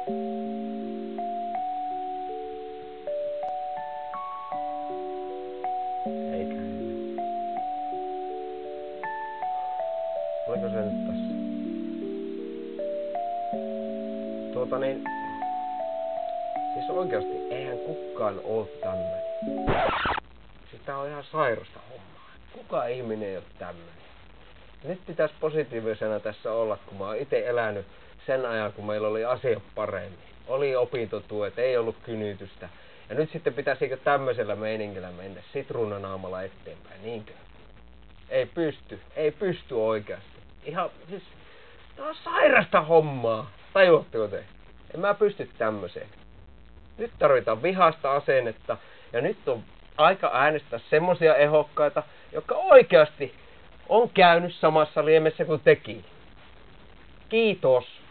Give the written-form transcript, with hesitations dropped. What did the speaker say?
Eikä hyvä. Oliko se nyt tässä? Siis oikeasti eihän kukaan oo tämmönen. Siis tää on ihan sairasta hommaa. Kuka ihminen ei oo tämmönen? Nyt pitäis positiivisena tässä olla, kun mä oon ite elänyt sen ajan, kun meillä oli asiat paremmin. Oli opintotuet, ei ollut kynytystä. Ja nyt sitten pitäisikö tämmöisellä meiningillä mennä sitruunanaamalla eteenpäin, niinkö? Ei pysty oikeasti. Ihan siis, tää on sairasta hommaa. Tajuatteko te? En mä pysty tämmöiseen. Nyt tarvitaan vihasta asennetta ja nyt on aika äänestää semmosia ehokkaita, jotka oikeasti on käynyt samassa liemessä kuin tekin. Kiitos.